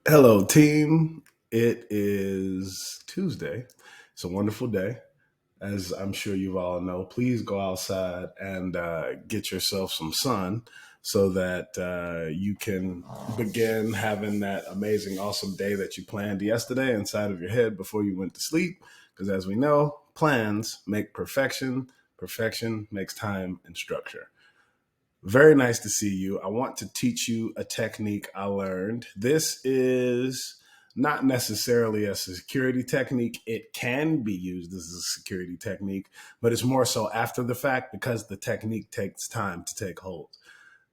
Hello, team. It is Tuesday. It's a wonderful day. As I'm sure you all know, please go outside and get yourself some sun so that you can begin having that amazing, awesome day that you planned yesterday inside of your head before you went to sleep. Because as we know, plans make perfection, perfection makes time and structure. Very nice to see you. I want to teach you a technique I learned. This is not necessarily a security technique. It can be used as a security technique, but it's more so after the fact because the technique takes time to take hold.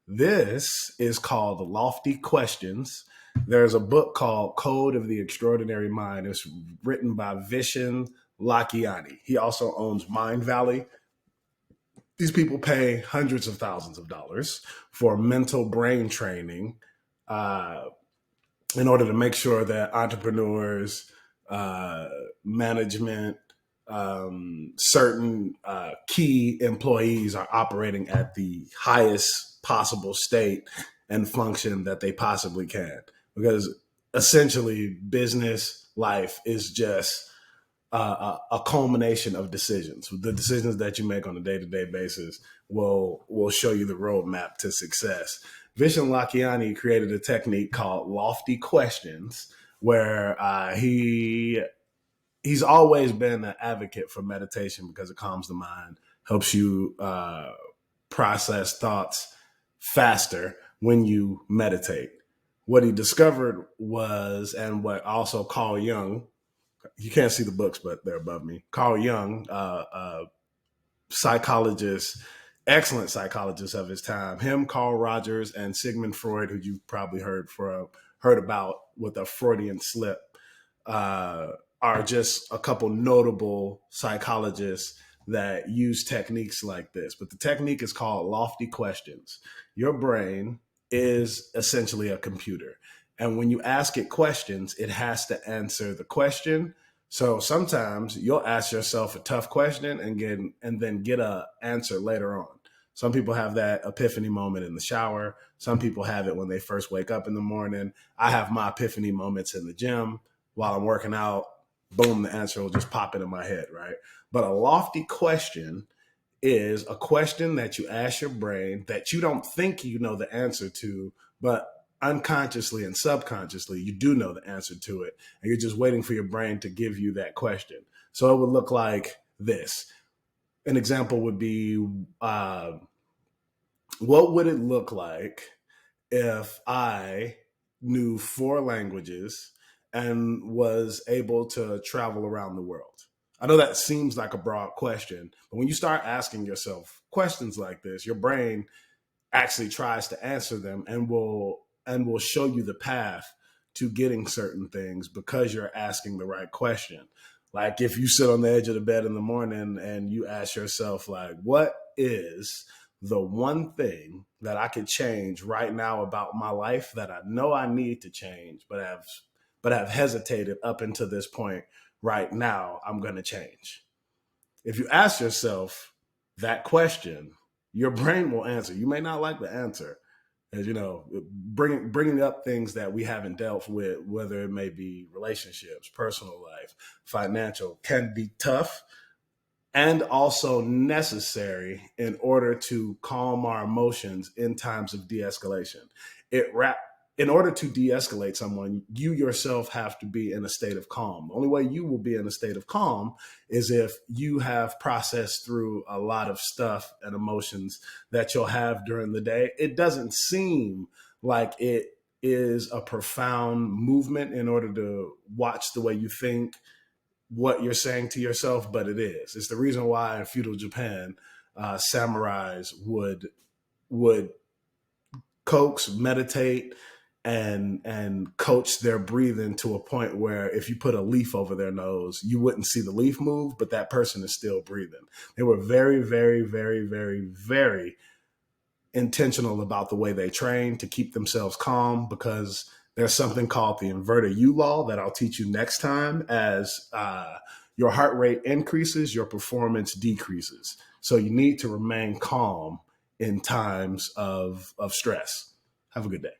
This is called Lofty Questions. There's a book called Code of the Extraordinary Mind. It's written by Vishen Lakhiani. He also owns Mind Valley. These people pay hundreds of thousands of dollars for mental brain training uh, in order to make sure that entrepreneurs, uh, management, certain key employees are operating at the highest possible state and function that they possibly can. Because essentially, business life is just a culmination of decisions. The decisions that you make on a day to day basis will show you the roadmap to success. Vishen Lakhiani created a technique called lofty questions, where he's always been an advocate for meditation because it calms the mind, helps you process thoughts faster when you meditate. What he discovered was, and what also Carl Jung, you can't see the books, but they're above me. Carl Jung, psychologist, excellent psychologist of his time. Him, Carl Rogers, and Sigmund Freud, who you've probably heard about with a Freudian slip, uh, are just a couple notable psychologists that use techniques like this. But the technique is called lofty questions. Your brain is essentially a computer. And when you ask it questions, it has to answer the question. So sometimes you'll ask yourself a tough question and then get a answer later on. Some people have that epiphany moment in the shower. Some people have it when they first wake up in the morning. I have my epiphany moments in the gym while I'm working out. Boom, the answer will just pop into my head, right? But a lofty question is a question that you ask your brain that you don't think you know the answer to, but unconsciously and subconsciously, you do know the answer to it. And you're just waiting for your brain to give you that question. So it would look like this. An example would be uh, what would it look like if I knew four languages and was able to travel around the world? I know that seems like a broad question, but when you start asking yourself questions like this, your brain actually tries to answer them and will show you the path to getting certain things because you're asking the right question. Like if you sit on the edge of the bed in the morning and you ask yourself, like, what is the one thing that I could change right now about my life that I know I need to change, but have hesitated up until this point. Right now, I'm going to change. If you ask yourself that question, your brain will answer. You may not like the answer, as you know, bringing up things that we haven't dealt with, whether it may be relationships, personal life, financial, can be tough and also necessary in order to calm our emotions in times of de-escalation. It wrap In order to de-escalate someone, you yourself have to be in a state of calm. The only way you will be in a state of calm is if you have processed through a lot of stuff and emotions that you'll have during the day. It doesn't seem like it is a profound movement in order to watch the way you think, what you're saying to yourself, but it is. It's the reason why in feudal Japan, samurais would coax, meditate, and coach their breathing to a point where if you put a leaf over their nose, you wouldn't see the leaf move, but that person is still breathing. They were very, very, very, very, very intentional about the way they train to keep themselves calm because there's something called the inverter U law that I'll teach you next time. As your heart rate increases, your performance decreases. So you need to remain calm in times of stress. Have a good day.